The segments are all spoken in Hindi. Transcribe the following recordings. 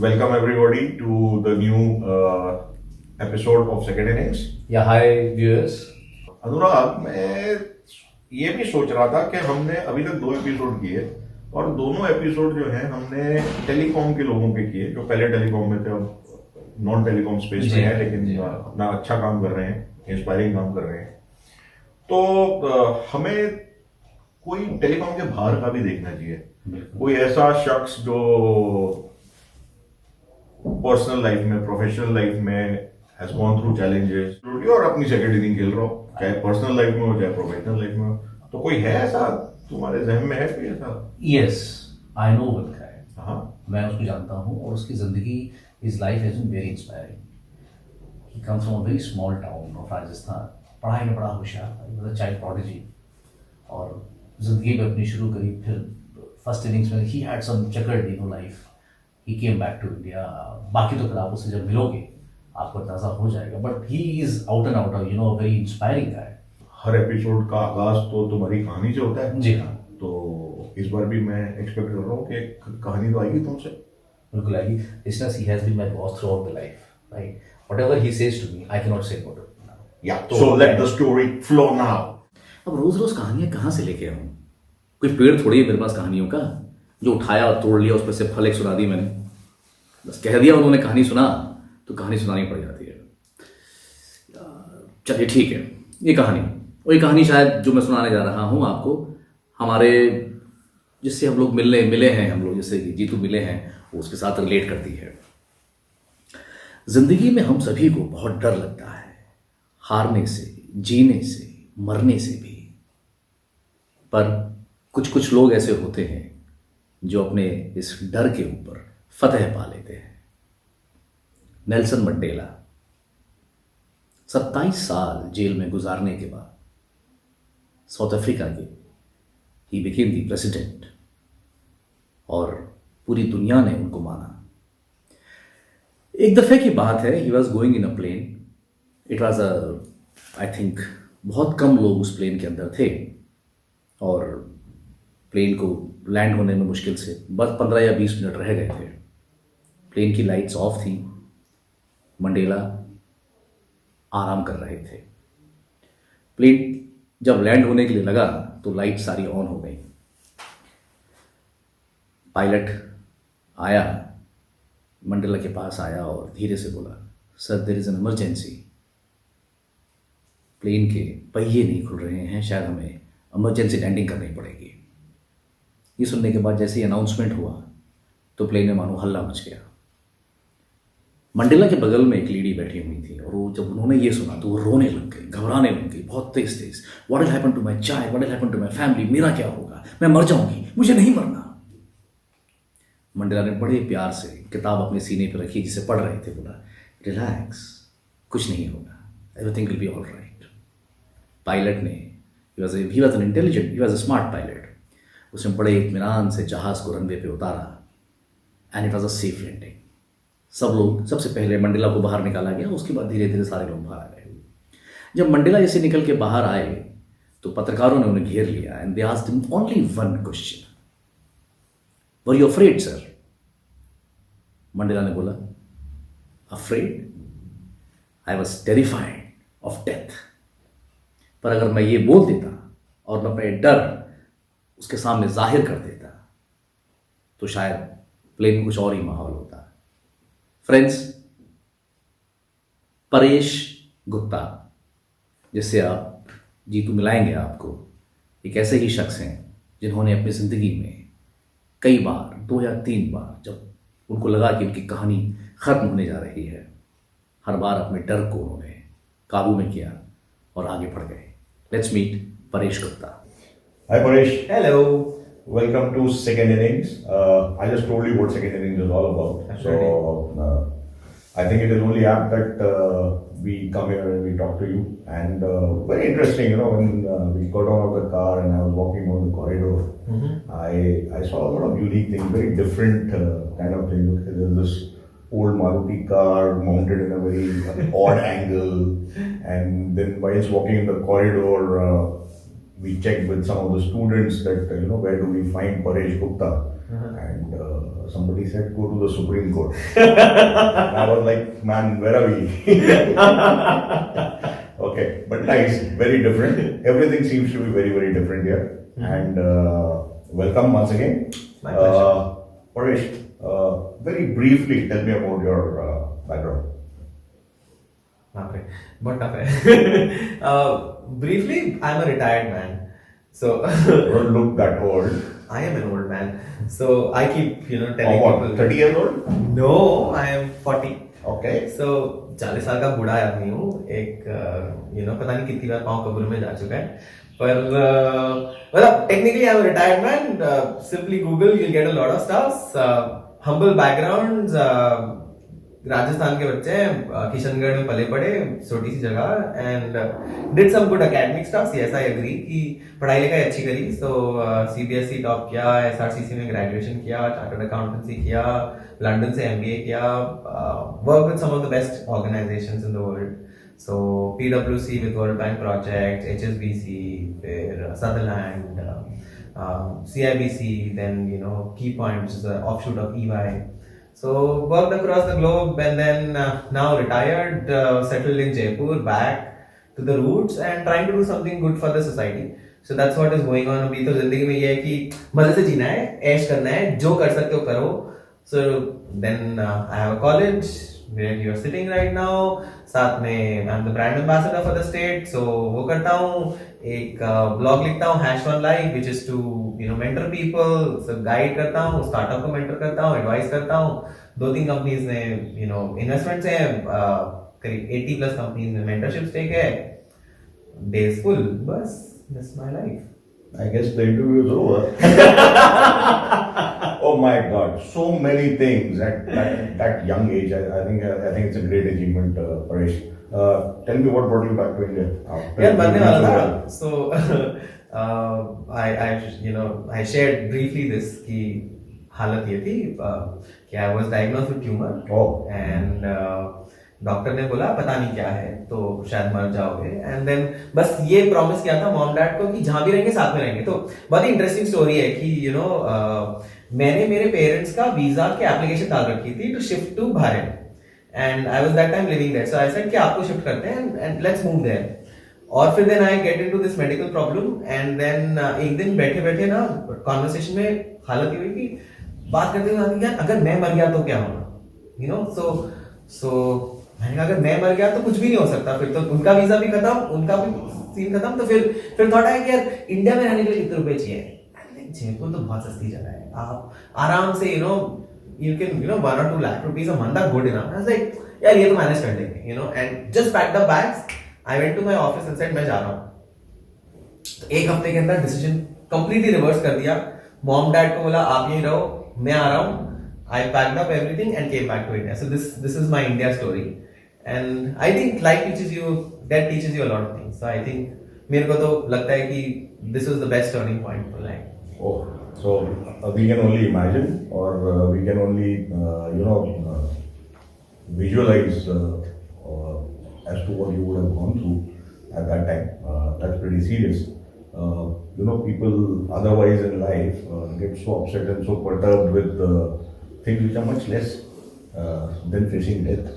Welcome everybody to the new episode of Second Innings. Yeah, hi viewers. अनुराग, मैं ये भी सोच रहा था कि हमने अभी तक 2 एपिसोड किए और दोनों एपिसोड जो हैं हमने टेलीकॉम के लोगों पे किए जो पहले टेलीकॉम में थे, अब नॉन टेलीकॉम स्पेस में है, लेकिन अपना अच्छा काम कर रहे हैं, इंस्पायरिंग काम कर रहे हैं। तो हमें कोई टेलीकॉम के बाहर का भी देखना चाहिए, कोई ऐसा शख्स जो पर्सनल लाइफ में, प्रोफेशनल लाइफ में हैज गॉन थ्रू चैलेंजेस और अपनी सेकंड इनिंग खेल रहा हो, चाहे पर्सनल लाइफ में हो चाहे प्रोफेशनल लाइफ में हो। तो कोई है ऐसा तुम्हारे जहन में, है कोई ऐसा? Yes, I know one guy. हाँ, मैं उसको जानता हूँ और उसकी जिंदगी, his life has been very inspiring. He comes from a very small town of Rajasthan. पढ़ाई में बड़ा होशियार था, मतलब चाइल्ड प्रोडिजी, और जिंदगी में अपनी शुरू करी। फिर फर्स्ट इनिंग्स में ही had some chequered life, he came back to India. बाकी तो फिर आप उससे जब मिलोगे आपको अंदाजा हो जाएगा, but he is out and out very inspiring guy. Her episode का आगाज तो तुम्हारी कहानी से होता है। जी हाँ। तो इस बार भी मैं एक्सपेक्ट कर रहा हूँ कि एक कहानी तो आएगी तुमसे। बिल्कुल आएगी। Listeners, he has been my boss throughout the life, right? Whatever he says to me, I can not say no it. Yeah so let the story flow now. अब रोज रोज कहानियां कहाँ से लेके आऊं? कोई पेड़ थोड़ी है मेरे पास कहानियों का जो उठाया और तोड़ लिया, उस पर से फल एक सुना दी मैंने, बस कह दिया उन्होंने कहानी सुना तो कहानी सुनानी पड़ जाती है। चलिए ठीक है, ये कहानी शायद जो मैं सुनाने जा रहा हूँ आपको, हमारे जिससे हम लोग मिले हैं, हम लोग जैसे जीतू मिले हैं, वो उसके साथ रिलेट करती है। जिंदगी में हम सभी को बहुत डर लगता है, हारने से, जीने से, मरने से भी। पर कुछ लोग ऐसे होते हैं जो अपने इस डर के ऊपर फतह पा लेते हैं। नेल्सन मंडेला 27 साल जेल में गुजारने के बाद साउथ अफ्रीका के ही बिकेम द प्रेसिडेंट, और पूरी दुनिया ने उनको माना। एक दफे की बात है, he was going in a plane. It was I think बहुत कम लोग उस प्लेन के अंदर थे, और प्लेन को लैंड होने में मुश्किल से बस 15 या 20 मिनट रह गए थे। प्लेन की लाइट्स ऑफ थी, मंडेला आराम कर रहे थे। प्लेन जब लैंड होने के लिए लगा तो लाइट सारी ऑन हो गई। पायलट आया, मंडेला के पास आया और धीरे से बोला, sir there is an emergency. Plane के पहिए नहीं खुल रहे हैं, शायद हमें इमरजेंसी लैंडिंग करनी पड़ेगी। ये सुनने के बाद जैसे ही अनाउंसमेंट हुआ तो प्लेन में मानो हल्ला मच गया। मंडेला के बगल में एक लेडी बैठी हुई थी, और वो जब उन्होंने ये सुना तो वो रोने लग गई, घबराने लग गई बहुत तेज। What will happen to my child, what will happen to my family, मेरा क्या होगा, मैं मर जाऊंगी, मुझे नहीं मरना। मंडेला ने बड़े प्यार से किताब अपने सीने पर रखी जिसे पढ़ रहे थे, बोला, रिलैक्स, कुछ नहीं होगा, everything will be all right. Pilot ने, he was an intelligent, he was a smart pilot, उसने बड़े इत्मीनान से जहाज को रनवे पे उतारा, and it was a safe landing. सब लोग, सबसे पहले मंडेला को बाहर निकाला गया, उसके बाद धीरे धीरे सारे लोग बाहर आ गए। जब मंडेला जैसे निकल के बाहर आए तो पत्रकारों ने उन्हें घेर लिया, and they asked him only one question, were you afraid sir? Mandela ने बोला, afraid? I was terrified of death. पर अगर मैं ये बोल देता और मैं अपने डर उसके सामने जाहिर कर देता तो शायद प्लेन में कुछ और ही माहौल होता। फ्रेंड्स, परेश गुप्ता, जिससे आप जीतू मिलाएंगे आपको, एक ऐसे ही शख्स हैं जिन्होंने अपनी ज़िंदगी में कई बार, 2 या 3 बार, जब उनको लगा कि उनकी कहानी ख़त्म होने जा रही है, हर बार अपने डर को उन्होंने काबू में किया और आगे बढ़ गए। Let's meet Paresh Gupta. Hi Paresh. Hello. Welcome to Second Innings. I just told you what Second Innings is all about. So I think it is only apt that we come here and we talk to you. And very interesting, when we got out of the car and I was walking on the corridor, I saw a lot of unique things, very different kind of things. There's this old Maruti car mounted in a very odd angle, and then whilst walking in the corridor, we checked with some of the students that, where do we find Paresh Gupta? And somebody said, go to the Supreme Court. I was like, man, where are we? Okay, but nice, very different. Everything seems to be very, very different here. And welcome once again. My pleasure. Paresh, very briefly tell me about your background. But briefly, I'm a retired man. So You don't look that old. I am an old man. So I keep, telling Or what, people. 30 years old? No, I am 40. Okay. So 40 साल का बूढ़ा आदमी हूँ एक पता नहीं कितनी बार पाँव कब्र में जा चुका है पर मतलब technically I'm a retired man. Simply Google, you'll get a lot of stuff. Humble backgrounds. Rajasthan के बच्चे हैं किशनगढ़ में पले पड़े छोटी सी जगह and did some good academic stuff yes I agree कि पढ़ाई लिखाई अच्छी करी सो सीबीएसई टॉप किया एसआरसीसी में ग्रेजुएशन किया चार्टर्ड अकाउंटेंसी किया लंदन से एमबीए किया work with some of the best organisations in the world so पीडब्ल्यूसी with World Bank project HSBC फिर Sutherland CIBC then key point which is a offshoot of EY. So worked across the globe and then now retired, settled in Jaipur, back to the roots and trying to do something good for the society. So that's what is going on. अभी तो जिंदगी में ये है कि मजे से जीना है, ऐश करना है, जो कर सकते हो करो. So then I have a college where you are sitting right now. साथ में I'm the brand ambassador for the state. So वो करता हूँ. एक blog लिखता हूँ #1life which is to mentor people. So guide करता हूँ, startup को mentor करता हूँ, advice करता हूँ. 2-3 companies ने investments हैं, करीब 80+ companies में mentorship stake है. Days full. बस that's my life. I guess the interview is over. Oh my God, so many things at that young age. I think it's a great achievement, Paresh. Tell me what brought you back to India? Yeah, बनने वाला था. So I shared briefly this कि हालत ये थी कि I was diagnosed with tumor. Oh. And doctor ने बोला पता नहीं क्या है तो शायद मर जाओगे एंड देन बस ये प्रॉमिस किया था मॉम डैड को कि जहां भी रहेंगे साथ में रहेंगे. तो बहुत ही इंटरेस्टिंग स्टोरी है कि मैंने मेरे पेरेंट्स का वीजा की एप्लीकेशन डाल रखी थी to shift to Bharat and I was that time living there. So I said कि आपको शिफ्ट करते हैं एंड लेट्स मूव देयर. और फिर then I get into this medical problem and then एक दिन बैठे बैठे ना कॉन्वर्सेशन में हालत ये हुई कि बात करते हुए यार अगर मैं मर गया तो क्या होगा. सो मैंने कहा अगर मैं मर गया तो कुछ भी नहीं हो सकता. फिर तो उनका वीजा भी खत्म, उनका भी सीन खत्म. तो फिर थॉट है कि यार इंडिया में रहने के लिए कितने रुपए चाहिए. जयपुर तो बहुत सस्ती जगह है, आप आराम से you can 1 or 2 lakh rupees a month are good enough. I was like यार ये तो मैनेज कर लेंगे and just packed the bags. I went to my office and said मैं जा रहा हूँ. तो एक हफ्ते के अंदर डिसीजन कंप्लीटली रिवर्स कर दिया. मॉम डैड को बोला आप यहीं रहो, मैं आ रहा हूँ. I packed up everything and came back to India. So this is my India story. And I think life teaches you a lot of things. So I think मेरे को तो लगता है कि this was the best turning point for life. Oh, so we can only imagine, or we can only visualize as to what you would have gone through at that time. That's pretty serious. People otherwise in life get so upset and so perturbed with things which are much less than facing death.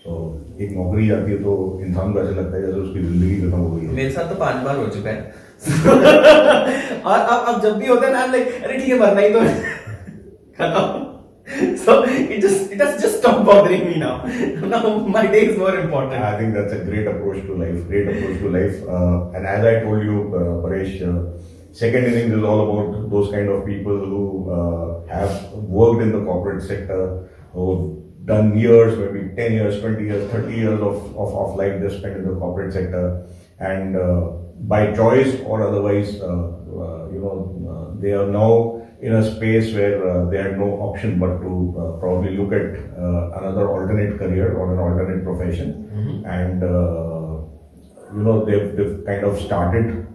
So एक नौकरी आती है तो इंसान को ऐसा लगता है जैसे उसकी जिंदगी खत्म हो गई है. मेरे साथ तो 5 बार हो चुका है. और अब जब भी होता है ना लाइक अरे ठीक है मरना ही तो खत्म. So it has just stopped bothering me now. Now my day is more important. I think that's a great approach to life. And as I told you, Paresh, second innings is all about those kind of people who have worked in the corporate sector, who've done years, maybe 10 years, 20 years, 30 years of life they spent in the corporate sector, and by choice or otherwise, they are now in a space where they had no option but to probably look at another alternate career or an alternate profession. And they've kind of started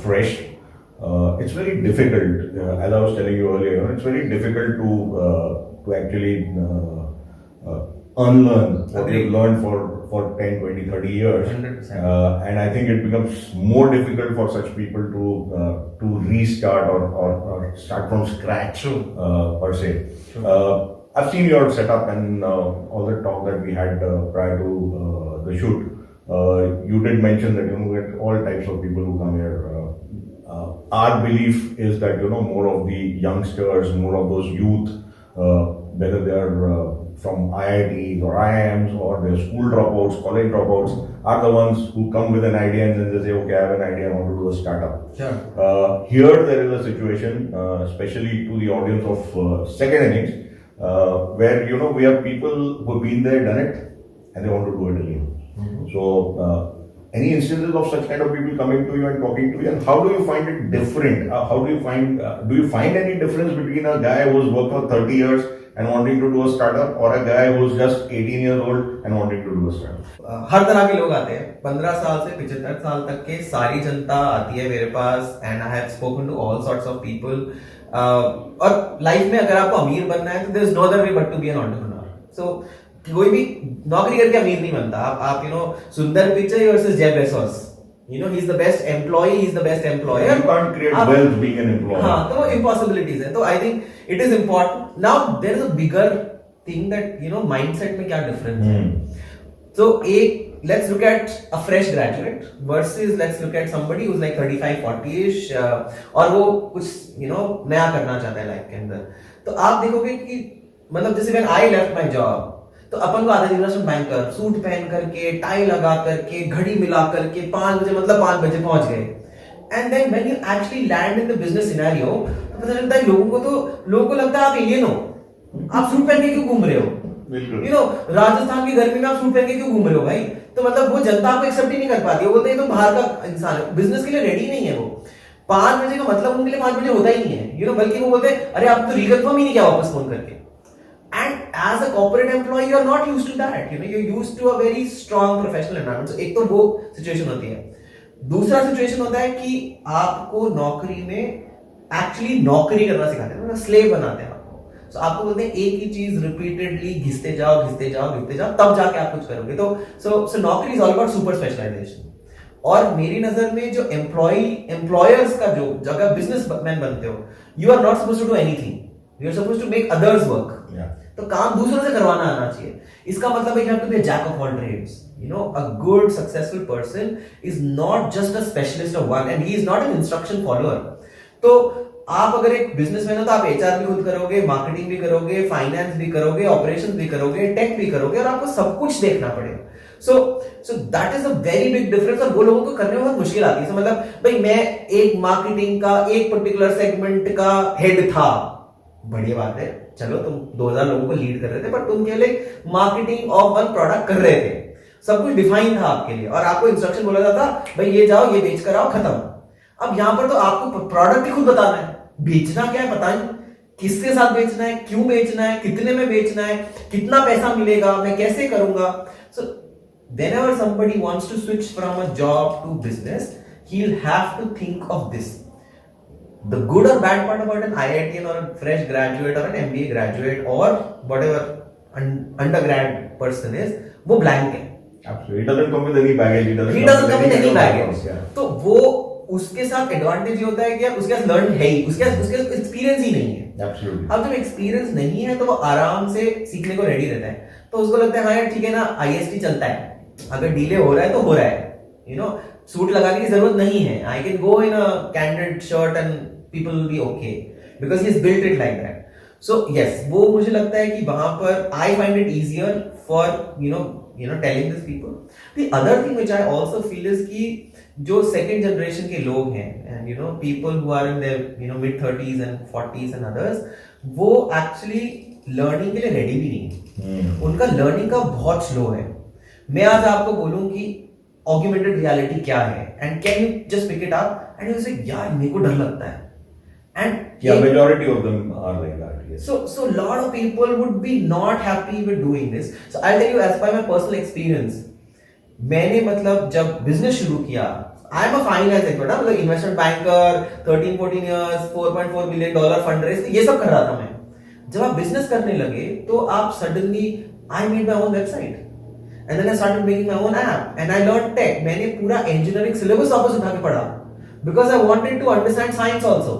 fresh. It's very difficult, as I was telling you earlier, it's very difficult to actually unlearn what Agreed. you've learned for 10, 20, 30 years. 100%. And I think it becomes more difficult for such people to restart or start from scratch. True. Per se. True. I've seen your setup and all the talk that we had prior to the shoot. You did mention that you get all types of people who come here. Our belief is that more of the youngsters, more of those youth, whether they are from IITs or IIMs or they're school dropouts, college dropouts, are the ones who come with an idea and then they say, okay, I have an idea, I want to do a startup. Sure. Here there is a situation, especially to the audience of second innings, where we have people who've been there, done it, and they want to do it again. So, any instances of such kind of people coming to you and talking to you, and how do you find it different? How do you find any difference between a guy who's worked for 30 years and wanting to do a startup, or a guy who's just 18 years old and wanting to do a startup? हर तरह के लोग आते हैं. 15 साल से 75 साल तक के सारी जनता आती है मेरे पास, and I have spoken to all sorts of people. और लाइफ में अगर आपको अमीर बनना है तो there is no other way but to be an entrepreneur. So कोई भी नौकरी करके अमीर नहीं बनता. आप Sundar Pichai versus Jeff Bezos, he is the best employee, he is the best employer. You can't create wealth being an employer. हाँ, तो वो impossibilities है. तो I think it is important. Now there is a bigger thing that mindset में क्या difference है. So let's look at a fresh graduate versus let's look at somebody who's like 35, 40ish और वो कुछ नया करना चाहता है लाइफ के अंदर. तो आप देखोगे कि मतलब जैसे when I left my job, तो अपन को आधा इन्वेस्टमेंट बैंकर सूट पहन करके, टाई लगा करके, घड़ी मिला करके 5 बजे मतलब 5 बजे पहुंच गए. And then when you actually land in the business scenario तो पता चलता है लोगों को लगता है आप एलियन हो. आप सूट पहन के क्यों घूम रहे हो? राजस्थान की गर्मी में आप सूट पहन के क्यों घूम रहे हो भाई? तो मतलब वो जनता आपको एक्सेप्ट ही नहीं कर पाती है. वो बोलते हैं तो बाहर का इंसान है, बिजनेस के लिए रेडी नहीं है. वो 5 बजे का मतलब उनके लिए 5 बजे होता ही नहीं है. बल्कि वो बोलते हैं अरे आप तो रिकन्फर्म ही नहीं किया वापस फोन करके. And as a corporate employee, you are not used to that. You're used to a very strong professional environment. So एक तो वो situation होती है. दूसरा situation होता है कि आपको नौकरी में actually नौकरी करना सिखाते हैं, मतलब slave बनाते हैं आपको. So आपको बोलते हैं एक ही चीज repeatedly घिसते जाओ, तब जाके आप कुछ करोगे. तो so नौकरी is all about super specialization. और मेरी नजर में जो employers का जो जगह businessman बनते हो, you are not supposed to do anything. You are supposed to make others work. तो काम दूसरों से करवाना आना चाहिए. इसका मतलब है कि you have to be a jack of all trades. A good successful person is not just a specialist of one, and he is not an instruction follower. तो आप अगर एक बिजनेसमैन हो तो आप एचआर भी खुद करोगे, मार्केटिंग भी करोगे, फाइनेंस भी करोगे, ऑपरेशंस भी करोगे, टेक भी करोगे, और आपको सब कुछ देखना पड़ेगा. So that is a very big difference. और वो लोगों को करने में बहुत मुश्किल आती है. मतलब भाई मैं एक मार्केटिंग का एक पर्टिकुलर सेगमेंट का हेड था, बढ़िया बात है, चलो तुम 2000 लोगों को लीड कर रहे थे, पर तुम केवल मार्केटिंग ऑफ वन प्रोडक्ट कर रहे थे. सब कुछ डिफाइन था आपके लिए और आपको इंस्ट्रक्शन बोला जाता भाई ये जाओ, ये बेच कर आओ, खत्म. अब यहां पर तो आपको प्रोडक्ट ही खुद बताना है. बेचना क्या है पता नहीं, किसके साथ बेचना है, क्यों बेचना है, कितने में बेचना है, कितना पैसा मिलेगा, मैं कैसे करूंगा. सो whenever somebody wants to switch from a job to business, he'll have to think of this. The good or bad part about an IIT or a fresh graduate or an MBA graduate or whatever undergrad person is, वो blank है. Absolutely. He doesn't come with any baggage. He doesn't come with any baggage. तो वो उसके साथ एडवांटेज ये होता है कि यार उसके पास लर्न है ही, उसके पास एक्सपीरियंस ही नहीं है. Absolutely. अब जब एक्सपीरियंस नहीं है तो वो आराम से सीखने को रेडी रहता है. तो उसको लगता है हाँ यार ठीक है ना, IST चलता है, अगर डिले हो रहा है तो हो रहा है. सूट लगाने की जरूरत नहीं है. I can go in a candid shirt and people will be okay because he's built it like that. So yes, वो मुझे लगता है कि वहां पर I find it easier for telling these people. The other thing which I also feel is कि जो second generation के लोग हैं and people who are in their mid 30s and 40s and others, वो actually learning के लिए ready भी नहीं है. उनका learning का बहुत slow है. मैं आज आपको बोलूं कि augmented reality क्या है and can you just pick it up and you say यार मेरे को डर लगता है. And majority of them are like that. Yes. So a lot of people would be not happy with doing this. So I'll tell you as per my personal experience. मैंने मतलब जब बिजनेस शुरू किया, I am a finance expert, मतलब investment banker, 13-14 years, $4.4 million fund raise, ये सब कर रहा था मैं. जब आप बिजनेस करने लगे तो आप suddenly I made my own website. And then I started making my own app. And I learned tech. मैंने पूरा engineering syllabus वापस उठा के पढ़ा. Because I wanted to understand science also.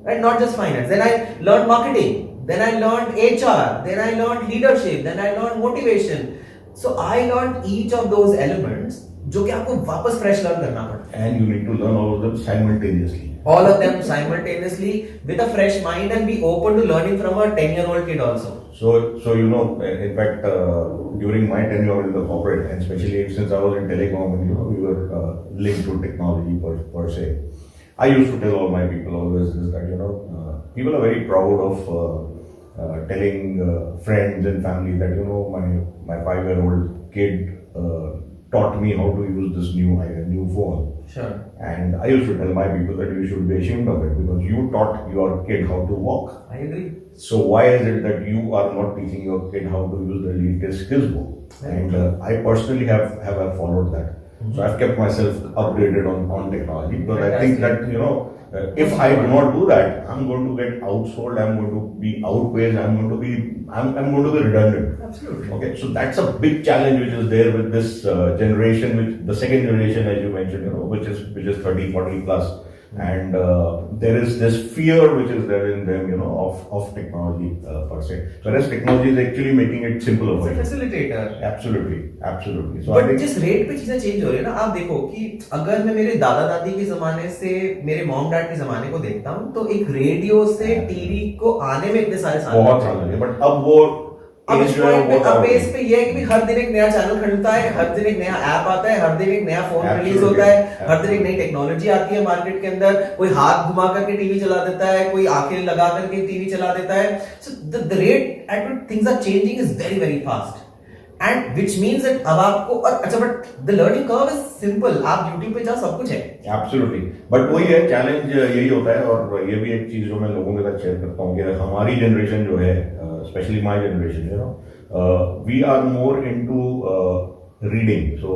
Right? Not just finance. Then I learned marketing. Then I learned HR. Then I learned leadership. Then I learned motivation. So I learned each of those elements जो कि आपको वापस fresh learn करना पड़ता है. And you need to learn all of them simultaneously. All of them simultaneously with a fresh mind and be open to learning from a 10-year-old kid also. So you know, in fact, during my tenure in the corporate, and especially since I was in telecom, and we were linked to technology per se, I used to tell all my people always is that people are very proud of telling friends and family that my 5-year-old kid taught me how to use this new phone. Sure. And I used to tell my people that you should be ashamed of it because you taught your kid how to walk. I agree. So why is it that you are not teaching your kid how to use the latest skills book? And I personally have followed that. So I've kept myself updated on technology because I think that if I do not do that, I'm going to get outsold. I'm going to be outpaced. I'm going to be redundant. Absolutely. Okay, so that's a big challenge which is there with this generation, which the second generation, as you mentioned, which is 30, 40 plus. And there is this fear which is there in them, of technology per se. Whereas technology is actually making it simpler for you. It's a facilitator. Absolutely. So But I think जिस रेट पे चीजें चेंज हो रही है ना, आप देखो कि अगर मैं मेरे दादा दादी के जमाने से मेरे मॉम डैड के जमाने को देखता हूँ तो एक रेडियो से टीवी को आने में इतने सारे साल बहुत लगते साल हैं. लगे, बट अब वो अब इस age जो है पॉइंट पे वो अब बेस पे ये है कि भी हर दिन एक नया चैनल खुलता है, हर दिन एक नया ऐप आता है, हर दिन एक नया फोन रिलीज होता है, हर दिन एक नई टेक्नोलॉजी आती है मार्केट के अंदर. कोई हाथ घुमा करके टीवी चला देता है, कोई आंखें लगा करके टीवी चला देता है. So the rate at which things are changing is very very fast. And which means that अब आपको अच्छा but the learning curve is simple. आप यूट्यूब पे जाओ, सब कुछ है. एब्सोल्युटली. बट वही है, चैलेंज यही होता है. और ये भी एक चीज जो मैं लोगों के साथ शेयर करता हूँ कि हमारी जनरेशन जो है, specially my generation, we are more into reading. So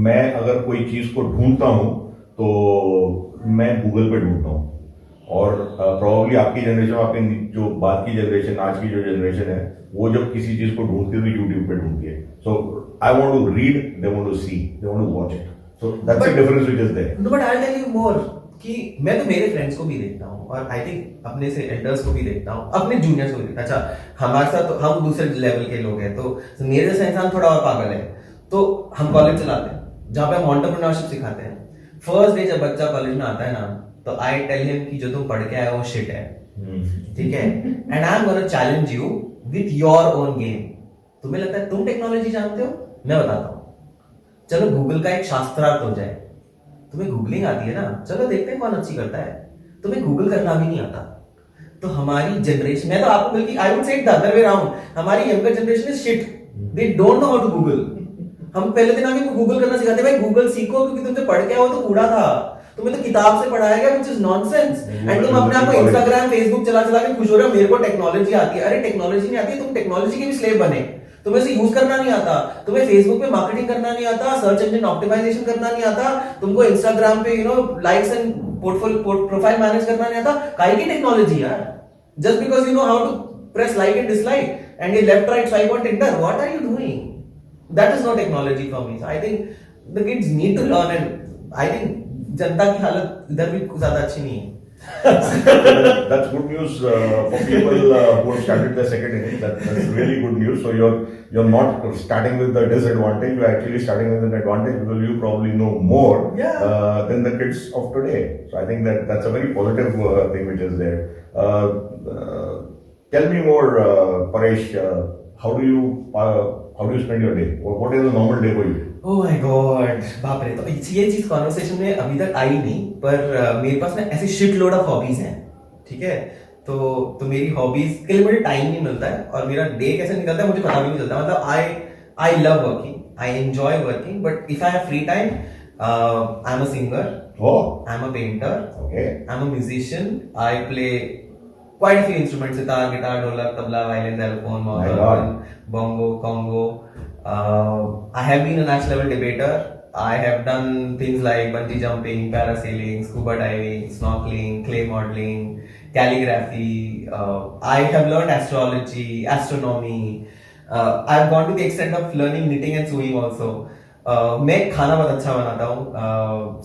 मैं अगर कोई चीज को ढूंढता हूँ तो मैं गूगल पे ढूंढता हूँ. और प्रोबेबली आपकी जनरेशन, आपकी जो बात की जनरेशन, आज की जो जनरेशन है, वो जब किसी चीज को ढूंढती है तो यूट्यूब पे ढूंढती है. So I want to read, they want to see, they want to watch it. So that's the difference which is there. No but I will tell you more कि मैं तो मेरे फ्रेंड्स को भी देखता हूँ और आई थिंक अपने से एल्डर्स को भी देखता हूँ, अपने जूनियर्स को भी देखता हूँ. अच्छा हमारे साथ तो हम दूसरे लेवल के लोग हैं, तो मेरे जैसा इंसान थोड़ा और पागल है. तो हम कॉलेज चलाते हैं जहाँ पे हम एंटरप्रेन्योरशिप सिखाते हैं. फर्स्ट डे जब बच्चा कॉलेज में आता है ना, तो आई टेल हिम कि जो तुम पढ़ के आए वो शिट है. ठीक है. And I am gonna challenge you with your own game. तुम्हें लगता है तुम टेक्नोलॉजी जानते हो? मैं बताता हूँ. चलो गूगल का एक शास्त्रार्थ हो जाए. तुम्हें गूगलिंग आती है ना, चलो देखते हैं कौन अच्छी करता है. तुम्हें गूगल करना भी नहीं आता. तो हमारी जनरेशन, मैं तो आपको बल्कि I would say it the other way around, हमारी younger generation is shit. They don't know how to Google. हम पहले दिन आगे गूगल करना सिखाते, भाई गूगल सीखो क्योंकि तुमसे पढ़ के आओ तो कूड़ा था, तुम्हें तो किताब से पढ़ाया गया, व्हिच इज नॉनसेंस. एंड तुम अपने आप को इंस्टाग्राम फेसबुक चला चला के खुश हो रहे हो मेरे को टेक्नोलॉजी आती है. अरे टेक्नोलॉजी नहीं आती, तुम टेक्नोलॉजी के भी स्लेव बने. तुम्हें इसे यूज करना नहीं आता, तुम्हें फेसबुक पे मार्केटिंग करना नहीं आता, सर्च इंजन ऑप्टिमाइजेशन करना नहीं आता, तुमको इंस्टाग्राम पे लाइक्स एंड प्रोफाइल मैनेज करना नहीं आता. काहे की टेक्नोलॉजी यार? Just because you know how to press like and dislike and ये left right swipe on Tinder, what are you doing? That is not technology for me. So I think the kids need to learn. And I think जनता की हालत इधर भी ज्यादा अच्छी नहीं है. That's good news for people who have started the second inning. That's really good news. So you're not starting with the disadvantage. You're actually starting with an advantage because you probably know more than the kids of today. So I think that's a very positive thing which is there. Tell me more, Paresh. How do you spend your day? What is a normal day for you? Oh my God, बाप रे. तो ये चीज कॉन्वर्सेशन में अभी तक आई नहीं, पर मेरे पास ना ऐसे शिट लोड ऑफ हॉबीज हैं. ठीक है. तो मेरी हॉबीज के लिए मुझे टाइम नहीं मिलता है और मेरा डे कैसे निकलता है मुझे पता भी नहीं चलता. मतलब I love working, I enjoy working, but if I have free time, I am a singer, I am a painter, I am a musician, I play quite a few instruments: sitar, guitar, dholak, tabla, violin, xylophone, organ, bongo, congo. I have been a national level debater. I have done things like bungee jumping, parasailing, scuba diving, snorkeling, clay modeling, calligraphy. I have learned astrology, astronomy. I've gone to the extent of learning knitting and sewing also. मैं खाना बहुत अच्छा बनाता हूँ.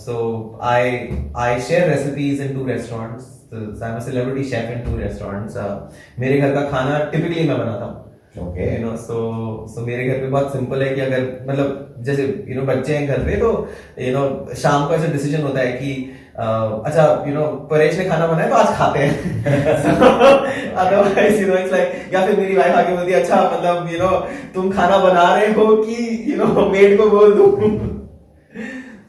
So I share recipes in 2 restaurants. So I'm a celebrity chef in 2 restaurants. मेरे घर का खाना typically मैं बनाता हूँ. Okay. You know, so मेरे घर पे बहुत सिंपल है कि अगर मतलब जैसे बच्चे हैं घर पे तो शाम को ऐसा डिसीजन होता है कि अच्छा परेश ने खाना बनाया तो आज खाते हैं. अदरवाइज इट्स लाइक या फिर मेरी वाइफ आके बोलती है अच्छा मतलब तुम खाना बना रहे हो कि मेड को बोल दूं.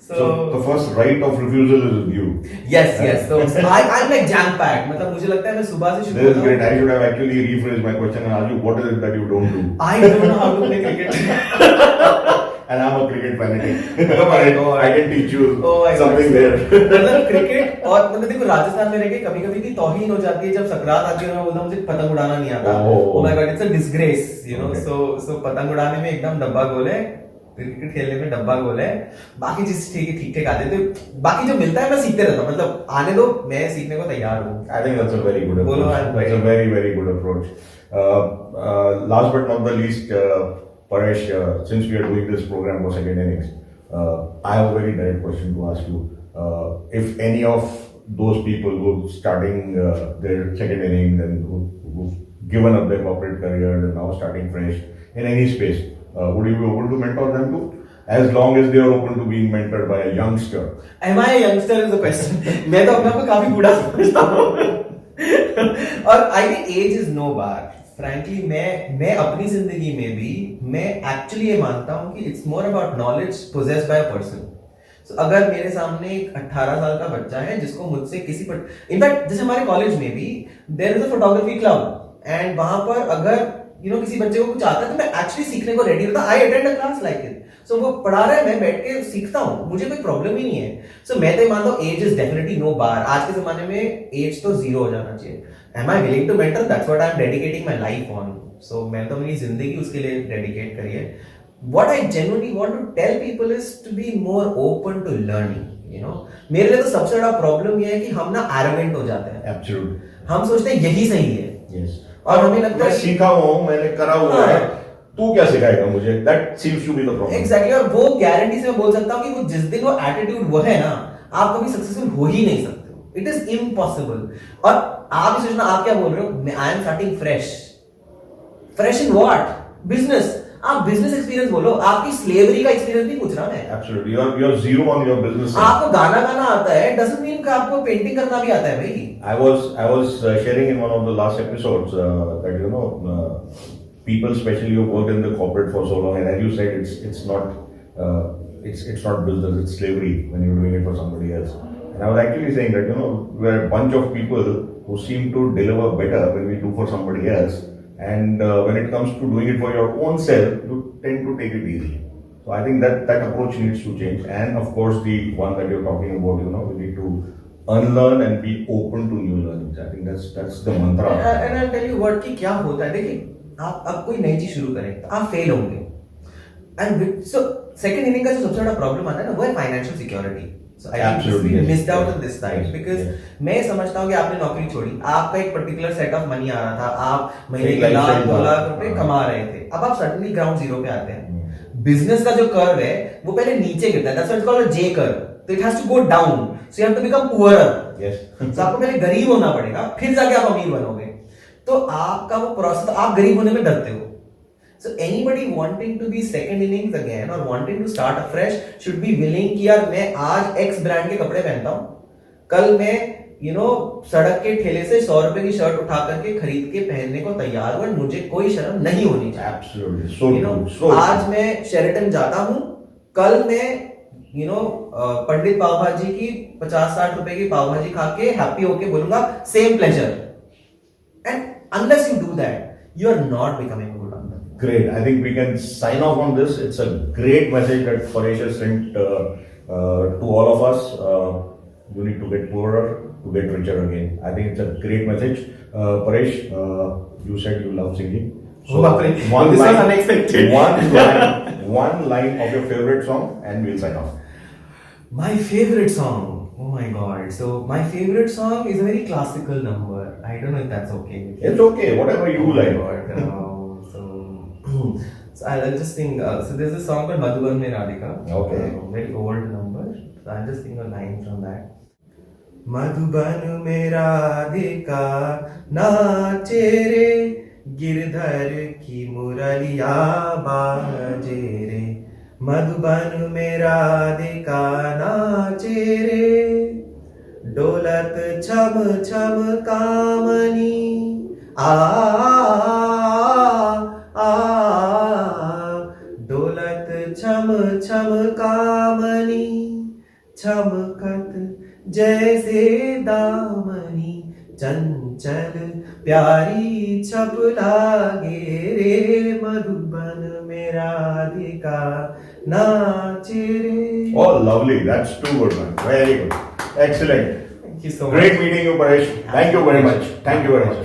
So the first right of refusal is with you. Yes. So I'm like jam packed. मतलब मुझे लगता है मैं सुबह से This is great. I should have actually rephrased my question and asked you what is it that you don't do. I don't know how to play cricket. And I'm a cricket fanatic. I can teach you something there. मतलब क्रिकेट और मतलब देखो राजस्थान में रह के कभी कभी की तौहीन हो जाती है जब सकरात आती है मैं बोलता हूँ मुझे पतंग उड़ाना नहीं आता. Oh my god, it's a disgrace, So पतंग उड़ाने में एकदम डब्बा गोल है, क्रिकेट खेलने में डब्बा गोल है. बाकी चीज ठीक आते तो बाकी जो मिलता है मैं सीखते रहता हूँ. मतलब आने दो, मैं सीखने को तैयार हूँ. I think that's a very good approach. That's a very, very good approach. Last but not the least, Paresh, since we are doing this program for second innings, I have a very direct question to ask you. If any of those people who are starting their second innings and who've given up their corporate careers and now starting fresh in any space, would you be open to mentor them too? As long as they are open to being mentored by a youngster. Am I a youngster is the question. मैं तो अपने आप को काफी बूढ़ा समझता हूँ. और I think age is no bar. Frankly, मैं अपनी जिंदगी में भी मैं एक्चुअली ये मानता हूँ कि it's more about knowledge possessed by a person. So अगर मेरे सामने एक 18 साल का बच्चा है जिसको मुझसे इनफैक्ट जैसे हमारे कॉलेज में भी there is a photography club and वहां पर अगर किसी बच्चे को कुछ आता है तो मैं एक्चुअली सीखने को रेडी होता. I attend a class like it. So वो पढ़ा रहा है, मैं बैठ के सीखता हूँ, मुझे कोई प्रॉब्लम ही नहीं है. सो मैं तो ये मानता हूँ एज इज डेफिनेटली नो बार. आज के जमाने में एज तो 0 हो जाना चाहिए. Am I willing to mentor? That's what I am dedicating my life on. So मैं तो मेरी जिंदगी उसके लिए डेडिकेट करी है. What I genuinely want to tell people is to be more open to learning. मेरे लिए तो सबसे बड़ा प्रॉब्लम ये है कि हम ना एरोगेंट हो जाते हैं. Absolutely. हम सोचते हैं यही सही है. Yes. और हमें लगता है सीखा हुआ हूँ, मैंने करा हुआ है, तू क्या सिखाएगा मुझे? That seems to be the problem. Exactly. और वो गारंटी से मैं बोल सकता हूँ कि वो जिस दिन वो एटीट्यूड वो है ना, आप कभी सक्सेसफुल हो ही नहीं सकते हो. It is impossible. और आप ही सोचना आप क्या बोल रहे हो, I am starting fresh in what? Business. आप बिजनेस एक्सपीरियंस बोलो, आपकी स्लेवरी का एक्सपीरियंस नहीं पूछ रहा मैं. Absolutely. You're zero on your business. आपको गाना आता है doesn't mean कि आपको पेंटिंग करना भी आता है भाई. I was sharing in one of the last episodes that people especially who worked in the corporate for so long, and as you said, it's not business, it's slavery when you're doing it for somebody else. And I was actually saying that we're a bunch of people who seem to deliver better when we do for somebody else. And when it comes to doing it for your own self, you tend to take it easy. So I think that approach needs to change. And of course, the one that you're talking about, we need to unlearn and be open to new learnings. I think that's the mantra. And I'll tell you what कि क्या होता है. देखिए, आप अब कोई नई चीज शुरू करें, आप फेल होंगे. And so second inning का जो सबसे बड़ा प्रॉब्लम आता है ना, वो है financial security. So I think we missed out on this side because मैं समझता हूँ कि आपने नौकरी छोड़ी, आपका एक पर्टिकुलर सेट ऑफ मनी आ रहा था, आप महीने के $1-2 लाख रुपए कमा रहे थे. अब आप सडनली ग्राउंड जीरो पे आते हैं. बिजनेस का जो कर्व है वो पहले नीचे गिरता है. That's why it's called a J curve. So it has to go down. So you have to become poorer. Yes. So आपको पहले गरीब होना पड़ेगा, फिर जाके आप अमीर बनोगे. तो आपका वो प्रोसेस, आप गरीब होने में डरते हो. So anybody wanting to be second innings again or wanting to start afresh should be willing कि यार मैं आज X ब्रांड के कपड़े पहनता हूँ, कल मैं सड़क के ठेले से 100 रुपए की शर्ट उठा करके खरीद के पहनने को तैयार हूँ. मुझे कोई शर्म नहीं होनी चाहिए. Absolutely. So आज मैं शेरेटन जाता हूँ, कल मैं पंडित पाव भाजी की 50-60 रुपए की पाव भाजी खा के हैप्पी होके बोलूंगा same pleasure. And unless you do that, you are not becoming a good uncle. Great. I think we can sign off on this. It's a great message that Paresh has sent to all of us. You need to get poorer to get richer again. I think it's a great message. Paresh, you said you love singing. So this was unexpected. One line of your favorite song, and we'll sign off. My favorite song. Oh my god. So my favorite song is a very classical number. I don't know if that's okay. It's okay. Whatever you like. So I'll just sing. So there's a song called Madhuban Mein Radhika. Okay. Very old number. So I'll just sing a line from that. Madhuban में राधिका नाचे रे, गिरधर की मुरलिया बाजे रे. मधुबन में राधिका नाचे रे, डोलत छम छम कामनी आ डोलत छम छम कामनी, चमकत जैसे दामनी, चंचल प्यारी छप लागे रे. मधुबन में राधिका नाचे रे. Oh, lovely. That's too good, man. Very good. Excellent. Thank you so much. Great meeting you, Paresh. Thank you very much. Thank you very much.